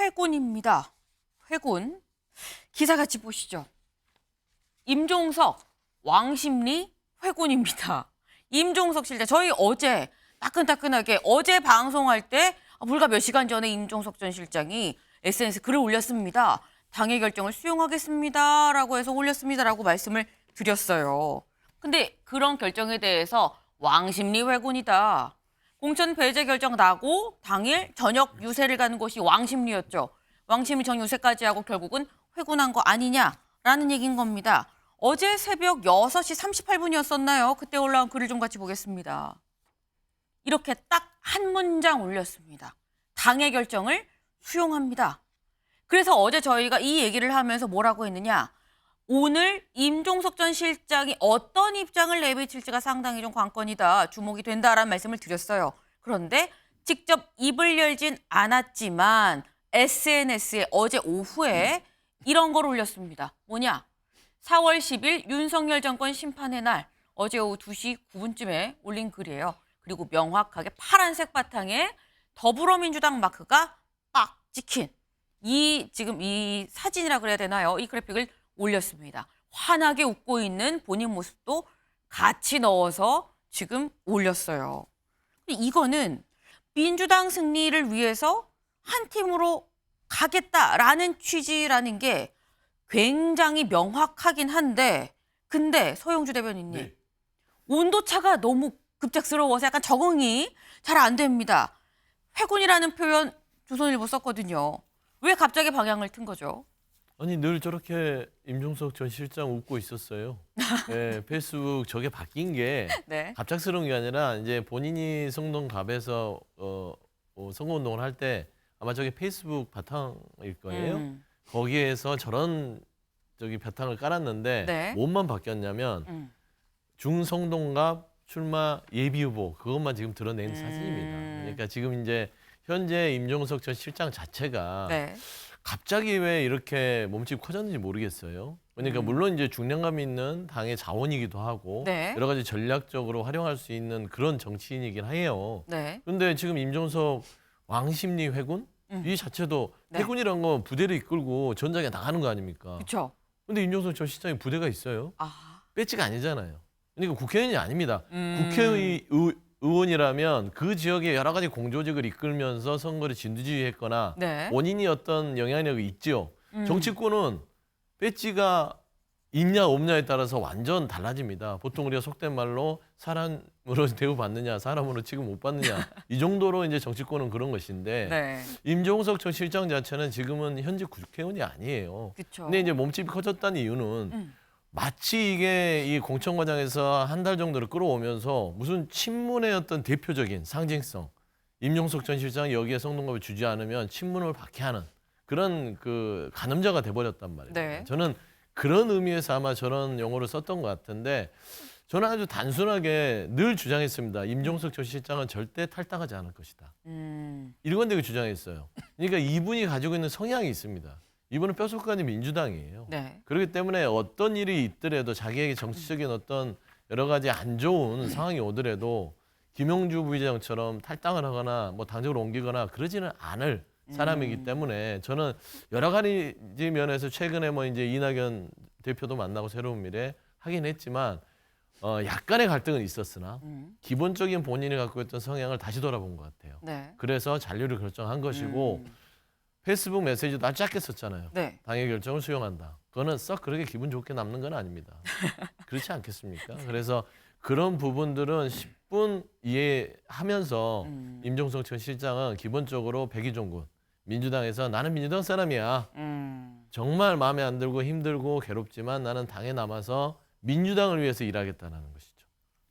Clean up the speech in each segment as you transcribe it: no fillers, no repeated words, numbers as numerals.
회군입니다. 회군. 기사 같이 보시죠. 임종석, 왕십리 회군입니다. 임종석 실장. 저희 어제 따끈따끈하게 어제 방송할 때 불과 몇 시간 전에 임종석 전 실장이 SNS 글을 올렸습니다. 당의 결정을 수용하겠습니다라고 해서 올렸습니다라고 말씀을 드렸어요. 근데 그런 결정에 대해서 왕십리 회군이다. 공천 배제 결정 나고 당일 저녁 유세를 가는 곳이 왕십리였죠. 왕십리 정유세까지 하고 결국은 회군한 거 아니냐라는 얘기인 겁니다. 어제 새벽 6시 38분이었었나요? 그때 올라온 글을 좀 같이 보겠습니다. 이렇게 딱 한 문장 올렸습니다. 당의 결정을 수용합니다. 그래서 어제 저희가 이 얘기를 하면서 뭐라고 했느냐. 오늘 임종석 전 실장이 어떤 입장을 내비칠지가 상당히 좀 관건이다. 주목이 된다라는 말씀을 드렸어요. 그런데 직접 입을 열진 않았지만 SNS에 어제 오후에 이런 걸 올렸습니다. 뭐냐. 4월 10일 윤석열 정권 심판의 날 어제 오후 2시 9분쯤에 올린 글이에요. 그리고 명확하게 파란색 바탕에 더불어민주당 마크가 빡 찍힌 지금 이 사진이라 그래야 되나요? 이 그래픽을 올렸습니다. 환하게 웃고 있는 본인 모습도 같이 넣어서 지금 올렸어요. 이거는 민주당 승리를 위해서 한 팀으로 가겠다라는 취지라는 게 굉장히 명확하긴 한데 근데 서영주 대변인님 네. 온도차가 너무 급작스러워서 약간 적응이 잘 안 됩니다. 회군이라는 표현 조선일보 썼거든요. 왜 갑자기 방향을 튼 거죠? 아니 늘 저렇게 임종석 전 실장 웃고 있었어요. 네, 페이스북 저게 바뀐 게 네. 갑작스러운 게 아니라 이제 본인이 성동갑에서 선거운동을 할 때 아마 저게 페이스북 바탕일 거예요. 거기에서 저런 바탕을 깔았는데 네. 뭐만 바뀌었냐면 중성동갑 출마 예비 후보 그것만 지금 드러낸 사진입니다. 그러니까 지금 이제 현재 임종석 전 실장 자체가 네. 갑자기 왜 이렇게 몸집이 커졌는지 모르겠어요. 그러니까 물론 이제 중량감 있는 당의 자원이기도 하고 네. 여러 가지 전략적으로 활용할 수 있는 그런 정치인이긴 해요. 네. 그런데 지금 임종석 왕십리 회군 이 자체도 네. 회군이란 건 부대를 이끌고 전장에 나가는 거 아닙니까? 그렇죠. 근데 임종석 전 실장이 부대가 있어요. 아. 배지가 아니잖아요. 그러니까 국회의원이 아닙니다. 국회의원이라면 그 지역의 여러 가지 공조직을 이끌면서 선거를 진두지휘했거나 네. 본인이 어떤 영향력이 있지요. 정치권은 배지가 있냐 없냐에 따라서 완전 달라집니다. 보통 우리가 속된 말로 사람으로 대우받느냐 사람으로 취급 못 받느냐 이 정도로 이제 정치권은 그런 것인데 네. 임종석 전 실장 자체는 지금은 현직 국회의원이 아니에요. 그렇죠. 근데 이제 몸집이 커졌다는 이유는 마치 이게 이 공천 과정에서 한 달 정도를 끌어오면서 무슨 친문의 어떤 대표적인 상징성 임종석 전 실장이 여기에 성동갑을 주지 않으면 친문을 박해하는 그런 그 가늠자가 돼버렸단 말이에요. 네. 저는 그런 의미에서 아마 저런 용어를 썼던 것 같은데 저는 아주 단순하게 늘 주장했습니다. 임종석 전 실장은 절대 탈당하지 않을 것이다. 일관되게 주장했어요. 그러니까 이분이 가지고 있는 성향이 있습니다. 이분은 뼛속까지 민주당이에요. 네. 그렇기 때문에 어떤 일이 있더라도 자기에게 정치적인 어떤 여러 가지 안 좋은 상황이 오더라도 김용주 부의장처럼 탈당을 하거나 뭐 당적으로 옮기거나 그러지는 않을 사람이기 때문에 저는 여러 가지 면에서 최근에 뭐 이제 이낙연 대표도 만나고 새로운 미래 하긴 했지만 약간의 갈등은 있었으나 기본적인 본인이 갖고 있던 성향을 다시 돌아본 것 같아요. 네. 그래서 잔류를 결정한 것이고 페이스북 메시지도 아주 짧게 썼잖아요. 네. 당의 결정을 수용한다. 그거는 썩 그렇게 기분 좋게 남는 건 아닙니다. 그렇지 않겠습니까? 그래서 그런 부분들은 10분 이해하면서 임종석 전 실장은 기본적으로 백의종군 민주당에서 나는 민주당 사람이야. 정말 마음에 안 들고 힘들고 괴롭지만 나는 당에 남아서 민주당을 위해서 일하겠다는 것이죠.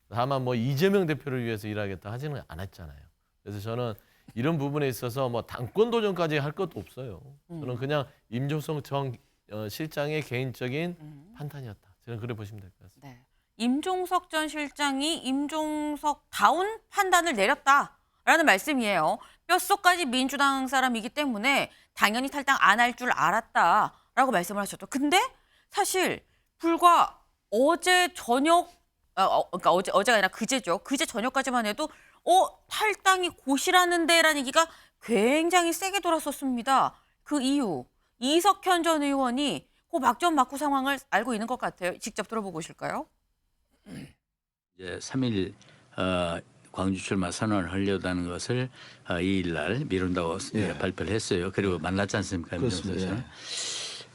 다만 뭐 이재명 대표를 위해서 일하겠다 하지는 않았잖아요. 그래서 저는 이런 부분에 있어서 뭐 당권 도전까지 할 것도 없어요. 저는 그냥 임종석 전 실장의 개인적인 판단이었다. 저는 그래 보시면 될 것 같습니다. 네. 임종석 전 실장이 임종석다운 판단을 내렸다라는 말씀이에요. 뼛속까지 민주당 사람이기 때문에 당연히 탈당 안 할 줄 알았다라고 말씀을 하셨죠. 근데 사실 불과 어제 저녁, 그러니까 어제가 아니라 그제죠. 그제 저녁까지만 해도 탈당이 곧이라는데라는 얘기가 굉장히 세게 돌았었습니다. 그 이유 이석현 전 의원이 그 막전 막후 상황을 알고 있는 것 같아요. 직접 들어보고 오실까요? 이제 3일 광주 출마 선언을 하려다는 것을 2일 날 미룬다고 예. 발표를 했어요. 그리고 만났지 않습니까? 그렇습니다. 민정수석은.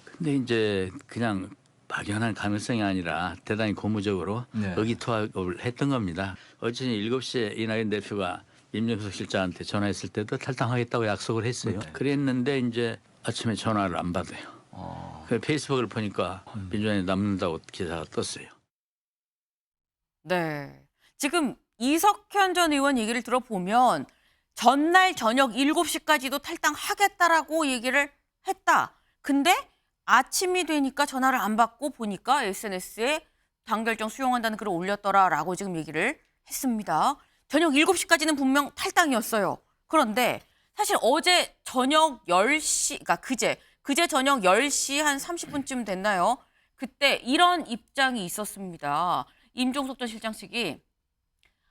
근데 이제 그냥 막연한 가능성이 아니라 대단히 고무적으로 네. 의기투합을 했던 겁니다. 어제 7시에 이낙연 대표가 임종석 실장한테 전화했을 때도 탈당하겠다고 약속을 했어요. 그랬는데 이제 아침에 전화를 안 받아요. 그 페이스북을 보니까 민주당에 남는다고 기사가 떴어요. 네. 지금 이석현 전 의원 얘기를 들어보면 전날 저녁 7시까지도 탈당하겠다라고 얘기를 했다. 근데 아침이 되니까 전화를 안 받고 보니까 SNS에 당 결정 수용한다는 글을 올렸더라라고 지금 얘기를 했습니다. 저녁 7시까지는 분명 탈당이었어요. 그런데 사실 어제 저녁 10시, 그러니까 그제 저녁 10시 한 30분쯤 됐나요? 그때 이런 입장이 있었습니다. 임종석 전 실장 측이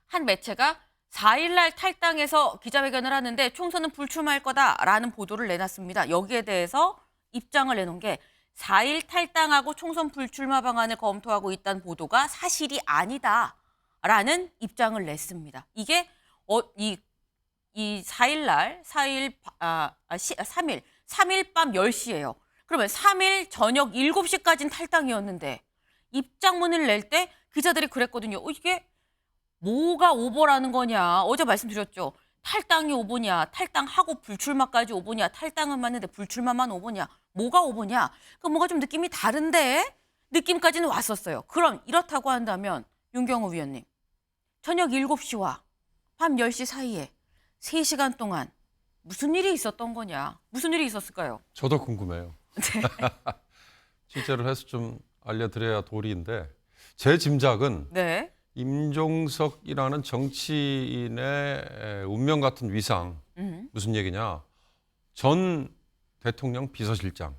한 매체가 4일날 탈당해서 기자회견을 하는데 총선은 불출마할 거다라는 보도를 내놨습니다. 여기에 대해서 입장을 내놓은 게 4일 탈당하고 총선 불출마 방안을 검토하고 있다는 보도가 사실이 아니다라는 입장을 냈습니다. 이게 이 3일 3일 밤 10시예요. 그러면 3일 저녁 7시까지는 탈당이었는데 입장문을 낼 때 기자들이 그랬거든요. 이게 뭐가 오버라는 거냐. 어제 말씀드렸죠. 탈당이 오보냐. 탈당하고 불출마까지 오보냐. 탈당은 맞는데 불출마만 오보냐. 뭐가 오보냐. 그 뭐가 좀 느낌이 다른데 느낌까지는 왔었어요. 그럼 이렇다고 한다면 윤경호 위원님. 저녁 7시와 밤 10시 사이에 3시간 동안 무슨 일이 있었던 거냐. 무슨 일이 있었을까요? 저도 궁금해요. 취재를 해서 좀 알려드려야 도리인데 제 짐작은 네. 임종석이라는 정치인의 운명 같은 위상 무슨 얘기냐. 전 대통령 비서실장을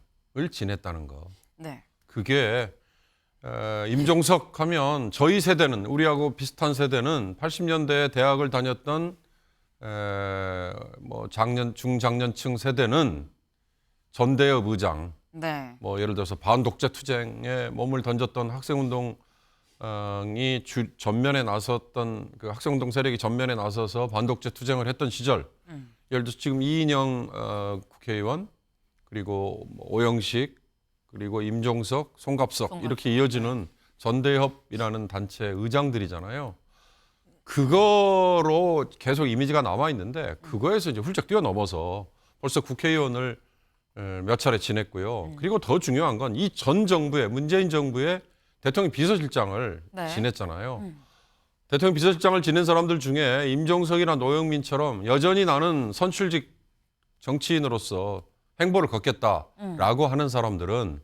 지냈다는 거. 네. 그게 임종석 하면 저희 세대는 우리하고 비슷한 세대는 80년대에 대학을 다녔던 뭐 중장년층 세대는 전대협 의장, 네. 뭐 예를 들어서 반독재 투쟁에 몸을 던졌던 학생운동이 전면에 나섰던 그 학생운동 세력이 전면에 나서서 반독재 투쟁을 했던 시절, 예를 들어서 지금 이인영 국회의원 그리고 뭐 오영식 그리고 임종석, 송갑석 이렇게 이어지는 전대협이라는 단체 의장들이잖아요. 그거로 계속 이미지가 남아 있는데 그거에서 이제 훌쩍 뛰어넘어서 벌써 국회의원을 몇 차례 지냈고요. 그리고 더 중요한 건 이 전 정부의 문재인 정부의 대통령 비서실장을 네. 지냈잖아요. 대통령 비서실장을 지낸 사람들 중에 임종석이나 노영민처럼 여전히 나는 선출직 정치인으로서 행보를 걷겠다라고 하는 사람들은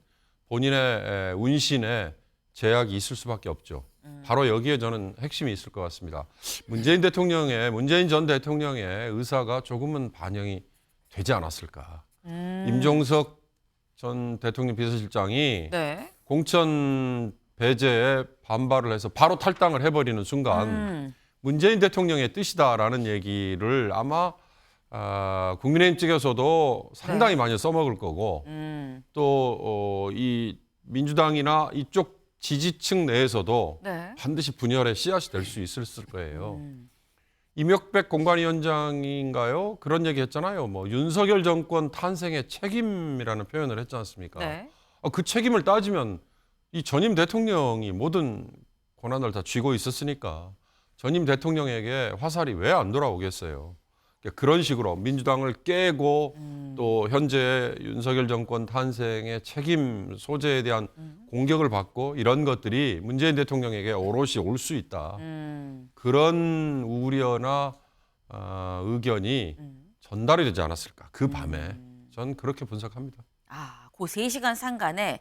본인의 운신에 제약이 있을 수밖에 없죠. 바로 여기에 저는 핵심이 있을 것 같습니다. 문재인 전 대통령의 의사가 조금은 반영이 되지 않았을까. 임종석 전 대통령 비서실장이 네. 공천 배제에 반발을 해서 바로 탈당을 해버리는 순간 문재인 대통령의 뜻이다라는 얘기를 아마 국민의힘 측에서도 상당히 많이 써먹을 거고 또 이 민주당이나 이쪽 지지층 내에서도 네. 반드시 분열의 씨앗이 될 수 있을 거예요. 임혁백 공관위원장인가요? 그런 얘기 했잖아요. 뭐 윤석열 정권 탄생의 책임이라는 표현을 했지 않습니까? 네. 그 책임을 따지면 이 전임 대통령이 모든 권한을 다 쥐고 있었으니까 전임 대통령에게 화살이 왜 안 돌아오겠어요? 그런 식으로 민주당을 깨고 또 현재 윤석열 정권 탄생의 책임 소재에 대한 공격을 받고 이런 것들이 문재인 대통령에게 오롯이 올 수 있다. 그런 우려나 의견이 전달이 되지 않았을까. 그 밤에. 전 그렇게 분석합니다. 그 3시간 상간에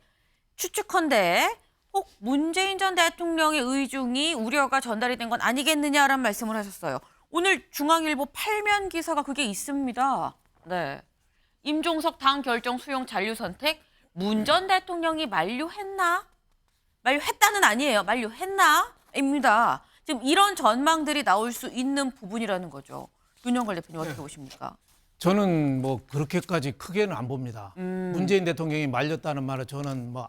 추측컨대 혹 문재인 전 대통령의 의중이 우려가 전달이 된 건 아니겠느냐라는 말씀을 하셨어요. 오늘 중앙일보 8면 기사가 그게 있습니다. 네. 임종석 당 결정 수용 잔류 선택 문 전 대통령이 만류했나? 만류했다는 아니에요. 만류했나? 입니다. 지금 이런 전망들이 나올 수 있는 부분이라는 거죠. 윤영걸 대표님 어떻게 보십니까? 저는 뭐 그렇게까지 크게는 안 봅니다. 문재인 대통령이 말렸다는 말을 저는 뭐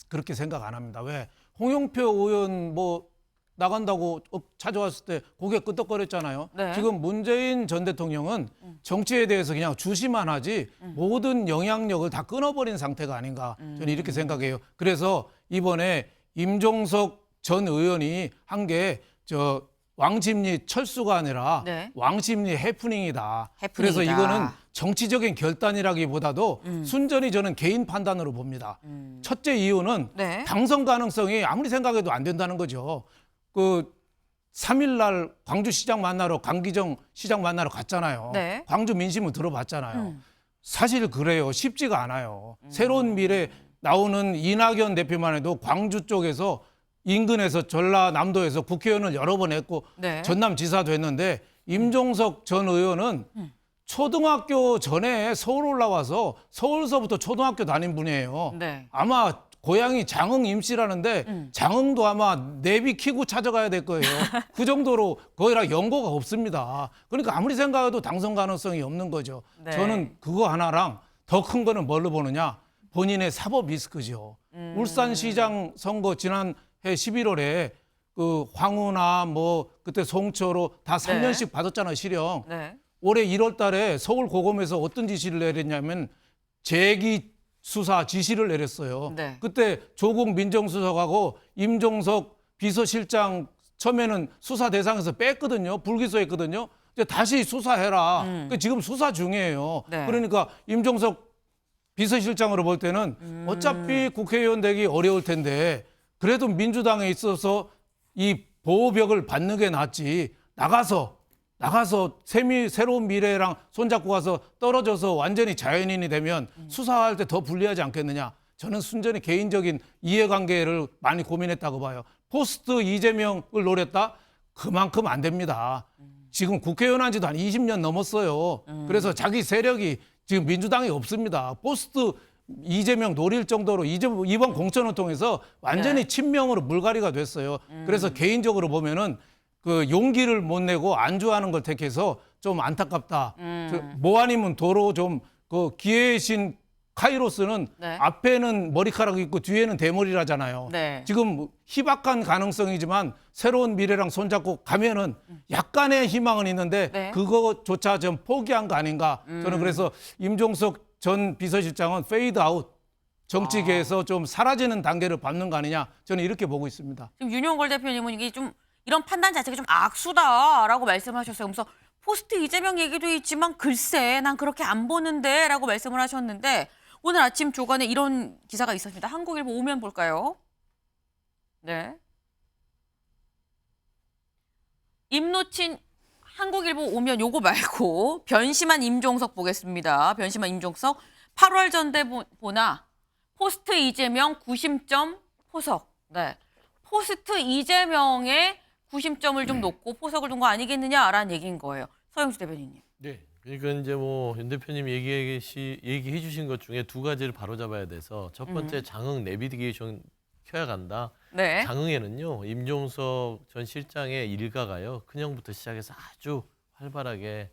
그렇게 생각 안 합니다. 왜 홍영표 의원 뭐 나간다고 찾아왔을 때 고개 끄덕거렸잖아요. 네. 지금 문재인 전 대통령은 정치에 대해서 그냥 주시만 하지 모든 영향력을 다 끊어버린 상태가 아닌가 저는 이렇게 생각해요. 그래서 이번에 임종석 전 의원이 한 게 왕십리 철수가 아니라 네. 왕십리 해프닝이다. 해프닝이다. 그래서 이거는 정치적인 결단이라기보다도 순전히 저는 개인 판단으로 봅니다. 첫째 이유는 네. 당선 가능성이 아무리 생각해도 안 된다는 거죠. 그 3일 날 광주시장 만나러 강기정 시장 만나러 갔잖아요. 네. 광주 민심은 들어봤잖아요. 사실 그래요. 쉽지가 않아요. 새로운 미래 나오는 이낙연 대표만 해도 광주 쪽에서 인근에서 전라남도에서 국회의원을 여러 번 했고 네. 전남지사도 했는데 임종석 전 의원은 초등학교 전에 서울 올라와서 서울서부터 초등학교 다닌 분이에요. 네. 아마 고향이 장흥 임시라는데 장흥도 아마 내비 키고 찾아가야 될 거예요. 그 정도로 거기랑 연고가 없습니다. 그러니까 아무리 생각해도 당선 가능성이 없는 거죠. 네. 저는 그거 하나랑 더 큰 거는 뭘로 보느냐. 본인의 사법 리스크죠. 울산시장 선거 지난해 11월에 그 황우나 뭐 그때 송철호 다 3년씩 받았잖아요, 실형. 네. 올해 1월 달에 서울 고검에서 어떤 지시를 내렸냐면 재기 수사 지시를 내렸어요. 네. 그때 조국 민정수석하고 임종석 비서실장 처음에는 수사 대상에서 뺐거든요. 불기소했거든요. 이제 다시 수사해라. 그러니까 지금 수사 중이에요. 네. 그러니까 임종석 비서실장으로 볼 때는 어차피 국회의원 되기 어려울 텐데 그래도 민주당에 있어서 이 보호벽을 받는 게 낫지 나가서 새로운 미래랑 손잡고 가서 떨어져서 완전히 자연인이 되면 수사할 때 더 불리하지 않겠느냐. 저는 순전히 개인적인 이해관계를 많이 고민했다고 봐요. 포스트 이재명을 노렸다? 그만큼 안 됩니다. 지금 국회의원 한 지도 한 20년 넘었어요. 그래서 자기 세력이 지금 민주당이 없습니다. 포스트 이재명 노릴 정도로 이번 공천을 통해서 완전히 친명으로 물갈이가 됐어요. 그래서 개인적으로 보면은 그 용기를 못 내고 안주하는 걸 택해서 좀 안타깝다. 뭐 아니면 도로 좀 그 기회의 신 카이로스는 네. 앞에는 머리카락이 있고 뒤에는 대머리라잖아요. 네. 지금 희박한 가능성이지만 새로운 미래랑 손잡고 가면은 약간의 희망은 있는데 네. 그거조차 좀 포기한 거 아닌가. 저는 그래서 임종석 전 비서실장은 페이드 아웃. 정치계에서 좀 사라지는 단계를 밟는 거 아니냐. 저는 이렇게 보고 있습니다. 지금 윤용걸 대표님은 이게 좀 이런 판단 자체가 좀 악수다라고 말씀하셨어요. 그래서 포스트 이재명 얘기도 있지만 글쎄 난 그렇게 안 보는데라고 말씀을 하셨는데 오늘 아침 조간에 이런 기사가 있었습니다. 한국일보 오면 볼까요? 네. 입 놓친 한국일보 오면 요거 말고 변심한 임종석 보겠습니다. 변심한 임종석 8월 전대보나 포스트 이재명 구심점 포석. 네. 포스트 이재명의 구심점을 좀 놓고 포석을 둔 거 아니겠느냐라는 얘기인 거예요. 서영수 대변인님. 네. 그러니까 이제 뭐 윤 대표님 얘기해 주신 것 중에 두 가지를 바로 잡아야 돼서 첫 번째 장흥 내비게이션 켜야 간다. 네. 장흥에는요 임종석 전 실장의 일가가요 큰형부터 시작해서 아주 활발하게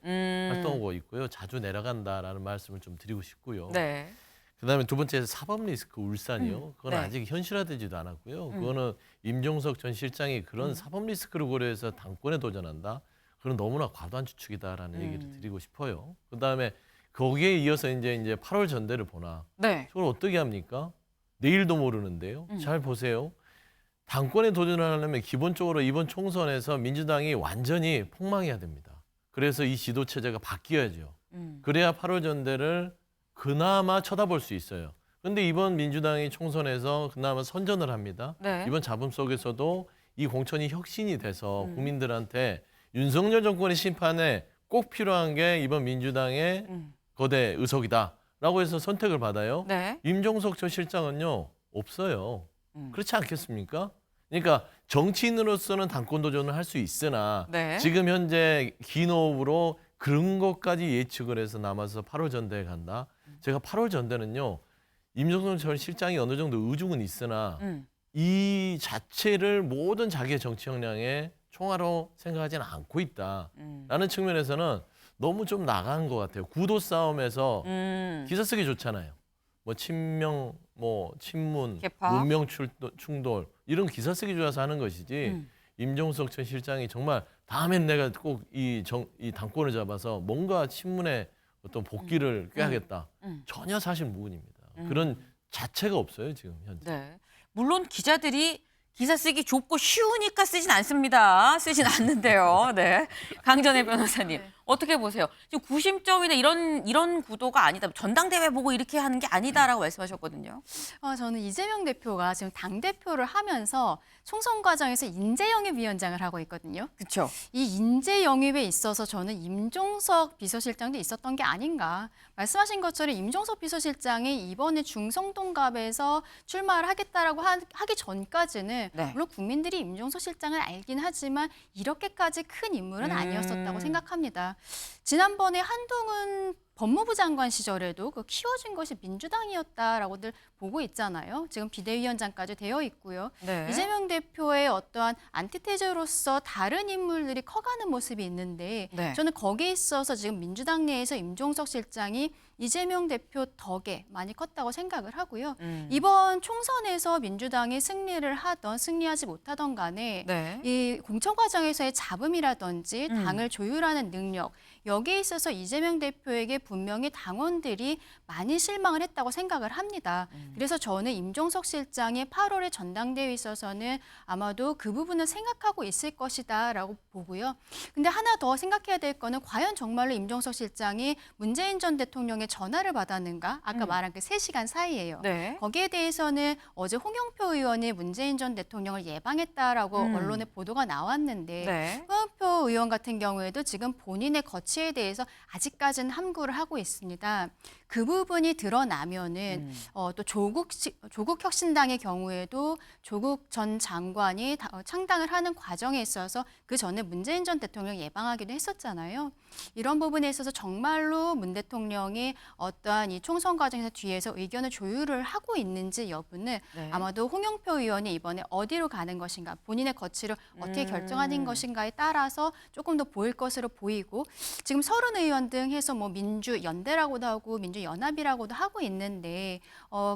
활동하고 있고요. 자주 내려간다라는 말씀을 좀 드리고 싶고요. 네. 그다음에 두 번째 사법 리스크 울산이요. 그건 네. 아직 현실화되지도 않았고요. 그거는 임종석 전 실장이 그런 사법 리스크를 고려해서 당권에 도전한다. 그건 너무나 과도한 추측이다라는 얘기를 드리고 싶어요. 그다음에 거기에 이어서 이제 8월 전대를 보나. 네. 저걸 어떻게 합니까? 내일도 모르는데요. 잘 보세요. 당권에 도전하려면 기본적으로 이번 총선에서 민주당이 완전히 폭망해야 됩니다. 그래서 이 지도 체제가 바뀌어야죠. 그래야 8월 전대를 그나마 쳐다볼 수 있어요. 그런데 이번 민주당이 총선에서 그나마 선전을 합니다. 네. 이번 잡음 속에서도 이 공천이 혁신이 돼서 국민들한테 윤석열 정권의 심판에 꼭 필요한 게 이번 민주당의 거대 의석이다라고 해서 선택을 받아요. 네. 임종석 전 실장은요 없어요. 그렇지 않겠습니까? 그러니까 정치인으로서는 당권 도전을 할 수 있으나 네. 지금 현재 긴 호흡으로 그런 것까지 예측을 해서 남아서 8월 전대에 간다. 제가 8월 전대는요 임종석 전 실장이 어느 정도 의중은 있으나 이 자체를 모든 자기의 정치 역량의 총화로 생각하지는 않고 있다라는 측면에서는 너무 좀 나간 것 같아요. 구도 싸움에서 기사 쓰기 좋잖아요. 뭐 친명, 뭐 친문, 개파. 문명 충돌 이런 기사 쓰기 좋아서 하는 것이지. 임종석 전 실장이 정말 다음엔 내가 꼭 이 당권을 잡아서 뭔가 친문의 어떤 복귀를 꾀하겠다. 전혀 사실 무근입니다. 그런 자체가 없어요 지금 현재. 네. 물론 기자들이 기사 쓰기 좁고 쉬우니까 쓰진 않습니다. 쓰진 않는데요. 네. 강전혜 변호사님 어떻게 보세요? 지금 구심점이나 이런 구도가 아니다. 전당대회 보고 이렇게 하는 게 아니다라고 말씀하셨거든요. 저는 이재명 대표가 지금 당대표를 하면서 총선 과정에서 인재영입위원장을 하고 있거든요. 그렇죠. 이 인재영입에 있어서 저는 임종석 비서실장도 있었던 게 아닌가. 말씀하신 것처럼 임종석 비서실장이 이번에 중성동갑에서 출마를 하겠다라고 하기 전까지는 네. 물론 국민들이 임종석 실장을 알긴 하지만 이렇게까지 큰 인물은 아니었었다고 생각합니다. 지난번에 한동훈 법무부 장관 시절에도 그 키워준 것이 민주당이었다라고들 보고 있잖아요. 지금 비대위원장까지 되어 있고요. 네. 이재명 대표의 어떠한 안티테제로서 다른 인물들이 커가는 모습이 있는데 네. 저는 거기에 있어서 지금 민주당 내에서 임종석 실장이 이재명 대표 덕에 많이 컸다고 생각을 하고요. 이번 총선에서 민주당이 승리를 하던 승리하지 못하던 간에 네. 이 공천 과정에서의 잡음이라든지 당을 조율하는 능력 여기에 있어서 이재명 대표에게 분명히 당원들이 많이 실망을 했다고 생각을 합니다. 그래서 저는 임종석 실장의 8월의 전당대회에 있어서는 아마도 그 부분을 생각하고 있을 것이다라고 보고요. 근데 하나 더 생각해야 될 거는 과연 정말로 임종석 실장이 문재인 전 대통령의 전화를 받았는가? 아까 말한 그 3시간 사이에요. 네. 거기에 대해서는 어제 홍영표 의원이 문재인 전 대통령을 예방했다라고 언론에 보도가 나왔는데 네. 홍영표 의원 같은 경우에도 지금 본인의 거취에 대해서 아직까지는 함구를 하고 있습니다. 그 부분이 드러나면은 또 조국혁신당의 경우에도 조국 전 장관이 창당을 하는 과정에 있어서 그 전에 문재인 전 대통령 예방하기도 했었잖아요. 이런 부분에 있어서 정말로 문 대통령이 어떠한 이 총선 과정에서 뒤에서 의견을 조율을 하고 있는지 여부는 네. 아마도 홍영표 의원이 이번에 어디로 가는 것인가, 본인의 거취를 어떻게 결정하는 것인가에 따라서 조금 더 보일 것으로 보이고 지금 30의원 등 해서 뭐 민주연대라고도 하고 민주연합이라고도 하고 있는데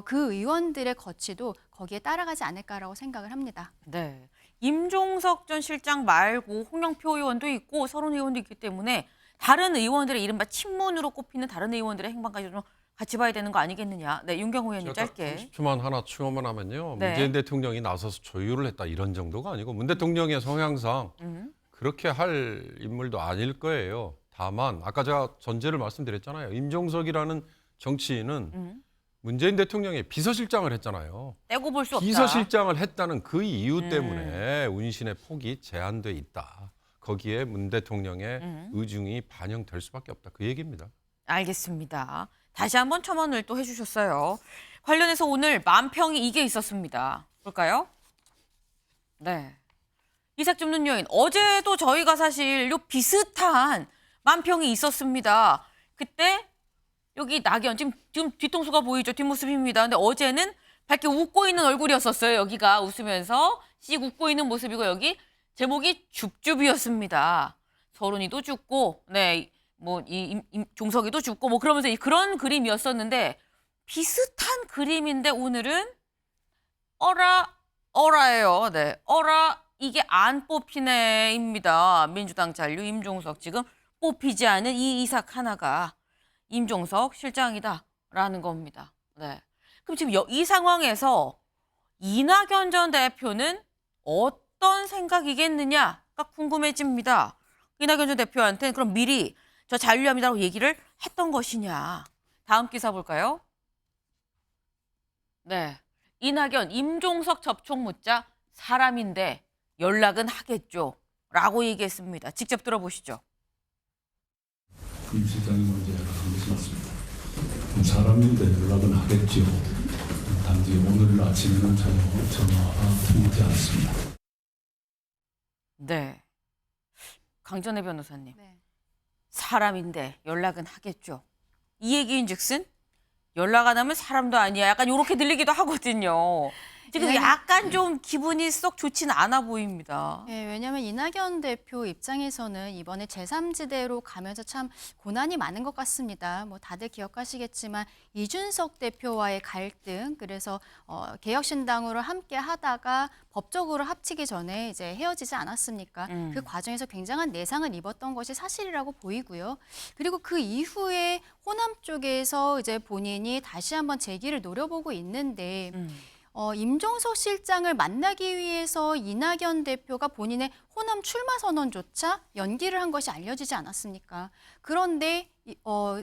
그 의원들의 거취도 거기에 따라가지 않을까라고 생각을 합니다. 네. 임종석 전 실장 말고 홍영표 의원도 있고 서른 의원도 있기 때문에 다른 의원들의 이른바 친문으로 꼽히는 다른 의원들의 행방까지 좀 같이 봐야 되는 거 아니겠느냐. 네, 윤경호 의원님 짧게. 30초만 하나 추가만 하면요. 네. 문재인 대통령이 나서서 조율을 했다 이런 정도가 아니고 문 대통령의 성향상 그렇게 할 인물도 아닐 거예요. 다만 아까 제가 전제를 말씀드렸잖아요. 임종석이라는 정치인은 문재인 대통령의 비서실장을 했잖아요. 떼고 볼 수 없다. 비서실장을 했다는 그 이유 때문에 운신의 폭이 제한돼 있다. 거기에 문 대통령의 의중이 반영될 수밖에 없다. 그 얘기입니다. 알겠습니다. 다시 한번 첨언을 또 해주셨어요. 관련해서 오늘 만평이 이게 있었습니다. 볼까요? 네. 이삭 줍는 여인. 어제도 저희가 사실 요 비슷한 만평이 있었습니다. 그때 여기 낙연 지금 뒤통수가 보이죠? 뒷모습입니다. 근데 어제는 밝게 웃고 있는 얼굴이었었어요. 여기가 웃으면서 씩 웃고 있는 모습이고 여기 제목이 줍줍이었습니다. 서른이도 죽고, 네, 뭐 종석이도 죽고, 뭐 그러면서 그런 그림이었었는데 비슷한 그림인데 오늘은 어라예요. 네, 어라 이게 안 뽑히네입니다. 민주당 잔류 임종석 지금 뽑히지 않은 이 이삭 하나가 임종석 실장이다라는 겁니다. 네, 그럼 지금 이 상황에서 이낙연 전 대표는 어떤 생각이겠느냐가 궁금해집니다. 이낙연 전 대표한테는 그럼 미리 저 잔류합니다라고 얘기를 했던 것이냐. 다음 기사 볼까요? 네, 이낙연, 임종석 접촉 묻자 사람인데 연락은 하겠죠. 라고 얘기했습니다. 직접 들어보시죠. 임 실장이 먼저 연락한 것이 맞습니다. 사람인데 연락은 하겠지요. 단지 오늘 아침에는 전화가 통하지 않습니다. 네, 강전혜 변호사님. 네. 사람인데 연락은 하겠죠. 이 얘기인즉슨 연락 안 하면 사람도 아니야. 약간 이렇게 들리기도 하거든요. 지금 왜냐면- 약간 좀 기분이 썩 좋지는 않아 보입니다. 네, 왜냐하면 이낙연 대표 입장에서는 이번에 제3지대로 가면서 참 고난이 많은 것 같습니다. 뭐 다들 기억하시겠지만 이준석 대표와의 갈등, 그래서 개혁신당으로 함께 하다가 법적으로 합치기 전에 이제 헤어지지 않았습니까? 그 과정에서 굉장한 내상을 입었던 것이 사실이라고 보이고요. 그리고 그 이후에 호남 쪽에서 이제 본인이 다시 한번 재기를 노려보고 있는데 임종석 실장을 만나기 위해서 이낙연 대표가 본인의 호남 출마 선언조차 연기를 한 것이 알려지지 않았습니까? 그런데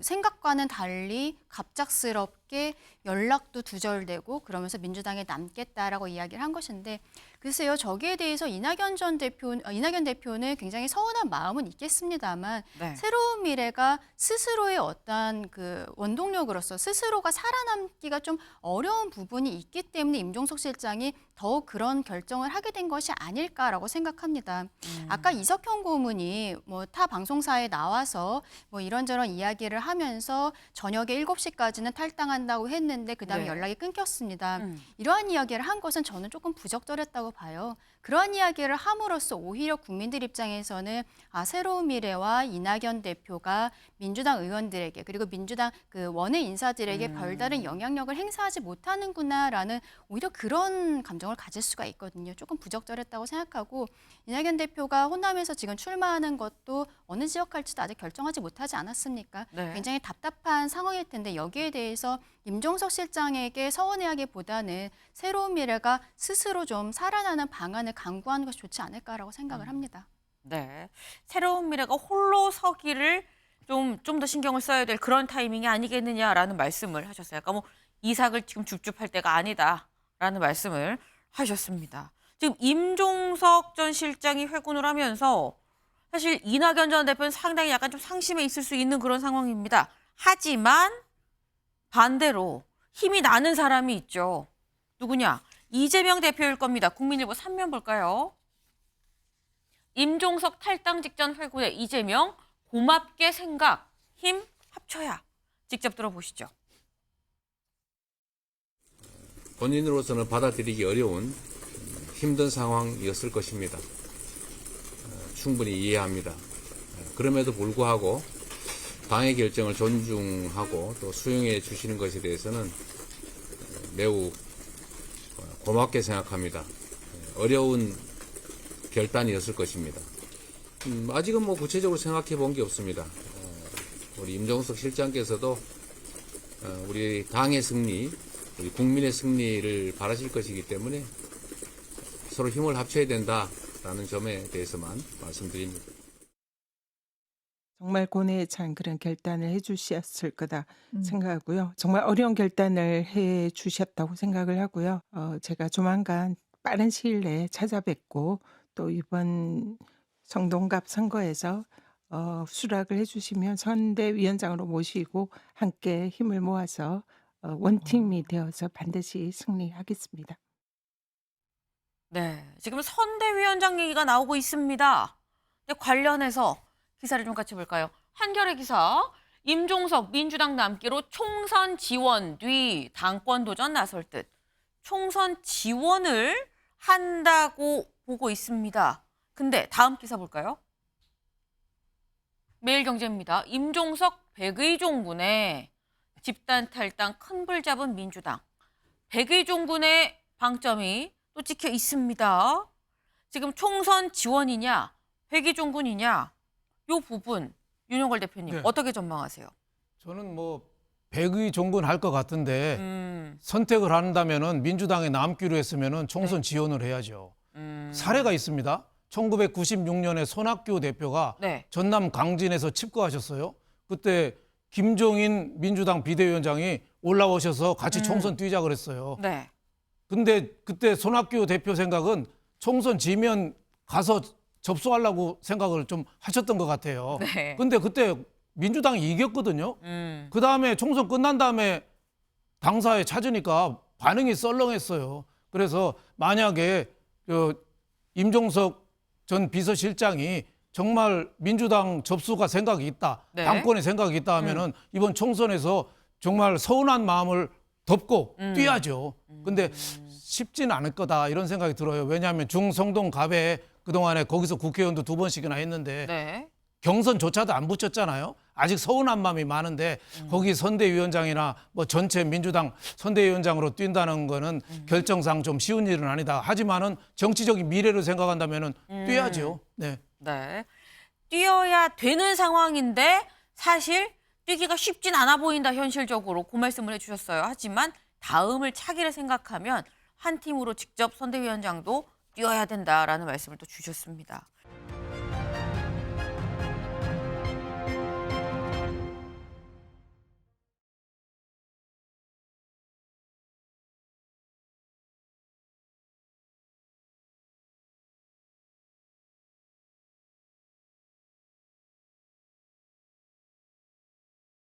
생각과는 달리 갑작스럽게 연락도 두절되고 그러면서 민주당에 남겠다라고 이야기를 한 것인데 글쎄요, 저기에 대해서 이낙연 대표는 굉장히 서운한 마음은 있겠습니다만 네. 새로운 미래가 스스로의 어떤 그 원동력으로서 스스로가 살아남기가 좀 어려운 부분이 있기 때문에 임종석 실장이 더욱 그런 결정을 하게 된 것이 아닐까라고 생각합니다. 아까 이석형 고문이 뭐 타 방송사에 나와서 뭐 이런저런 이야기를 하면서 저녁에 7시까지는 탈당한다고 했는데 그다음에 네. 연락이 끊겼습니다. 이러한 이야기를 한 것은 저는 조금 부적절했다고 봐요. 그러한 이야기를 함으로써 오히려 국민들 입장에서는 새로운 미래와 이낙연 대표가 민주당 의원들에게 그리고 민주당 그 원외 인사들에게 별다른 영향력을 행사하지 못하는구나라는 오히려 그런 감정을 가질 수가 있거든요. 조금 부적절했다고 생각하고 이낙연 대표가 호남에서 지금 출마하는 것도 어느 지역 할지도 아직 결정하지 못하지 않았습니까? 네. 굉장히 답답한 상황일 텐데 여기에 대해서 임종석 실장에게 서운해하기보다는 새로운 미래가 스스로 좀 살아나는 방안을 강구하는 것이 좋지 않을까라고 생각을 합니다. 네. 새로운 미래가 홀로 서기를 좀 더 신경을 써야 될 그런 타이밍이 아니겠느냐라는 말씀을 하셨어요. 그러니까 뭐 이삭을 지금 줍줍할 때가 아니다라는 말씀을 하셨습니다. 지금 임종석 전 실장이 회군을 하면서 사실 이낙연 전 대표는 상당히 약간 좀 상심해 있을 수 있는 그런 상황입니다. 하지만 반대로 힘이 나는 사람이 있죠. 누구냐? 이재명 대표일 겁니다. 국민일보 3면 볼까요? 임종석 탈당 직전 회고에 이재명 고맙게 생각, 힘 합쳐야. 직접 들어보시죠. 본인으로서는 받아들이기 어려운 힘든 상황이었을 것입니다. 충분히 이해합니다. 그럼에도 불구하고 당의 결정을 존중하고 또 수용해 주시는 것에 대해서는 매우 고맙게 생각합니다. 어려운 결단이었을 것입니다. 아직은 뭐 구체적으로 생각해 본 게 없습니다. 우리 임종석 실장께서도 우리 당의 승리, 우리 국민의 승리를 바라실 것이기 때문에 서로 힘을 합쳐야 된다라는 점에 대해서만 말씀드립니다. 정말 고뇌에 찬 그런 결단을 해주셨을 거다 생각하고요. 정말 어려운 결단을 해주셨다고 생각을 하고요. 제가 조만간 빠른 시일 내에 찾아뵙고 또 이번 성동갑 선거에서 수락을 해주시면 선대위원장으로 모시고 함께 힘을 모아서 원팀이 되어서 반드시 승리하겠습니다. 네, 지금 선대위원장 얘기가 나오고 있습니다. 근데 관련해서 기사를 좀 같이 볼까요? 한겨레 기사, 임종석 민주당 남기로 총선 지원 뒤 당권 도전 나설 듯. 총선 지원을 한다고 보고 있습니다. 근데 다음 기사 볼까요? 매일경제입니다. 임종석 백의종 군의 집단 탈당 큰 불 잡은 민주당. 백의종 군의 방점이 또 찍혀 있습니다. 지금 총선 지원이냐, 백의종 군이냐, 이 부분 윤영걸 대표님 네. 어떻게 전망하세요? 저는 뭐 백의종군 할 것 같은데 선택을 한다면은 민주당에 남기로 했으면은 총선 지원을 해야죠. 사례가 있습니다. 1996년에 손학규 대표가 네. 전남 강진에서 집거하셨어요. 그때 김종인 민주당 비대위원장이 올라오셔서 같이 총선 뛰자 그랬어요. 네. 근데 그때 손학규 대표 생각은 총선 지면 가서 접수하려고 생각을 좀 하셨던 것 같아요. 네. 근데 그때 민주당이 이겼거든요. 그 다음에 총선 끝난 다음에 당사에 찾으니까 반응이 썰렁했어요. 그래서 만약에 임종석 전 비서실장이 정말 민주당 접수가 생각이 있다, 네. 당권에 생각이 있다 하면은 이번 총선에서 정말 서운한 마음을 덮고 뛰어야죠. 근데 쉽지는 않을 거다 이런 생각이 들어요. 왜냐하면 중성동 갑에 그동안에 거기서 국회의원도 2번씩이나 했는데 네. 경선조차도 안 붙였잖아요. 아직 서운한 마음이 많은데 거기 선대위원장이나 뭐 전체 민주당 선대위원장으로 뛴다는 거는 결정상 좀 쉬운 일은 아니다. 하지만은 정치적인 미래를 생각한다면은 뛰어야죠. 네. 네. 뛰어야 되는 상황인데 사실 뛰기가 쉽진 않아 보인다 현실적으로 그 말씀을 해주셨어요. 하지만 다음을 차기를 생각하면 한 팀으로 직접 선대위원장도 뛰어야 된다라는 말씀을 또 주셨습니다.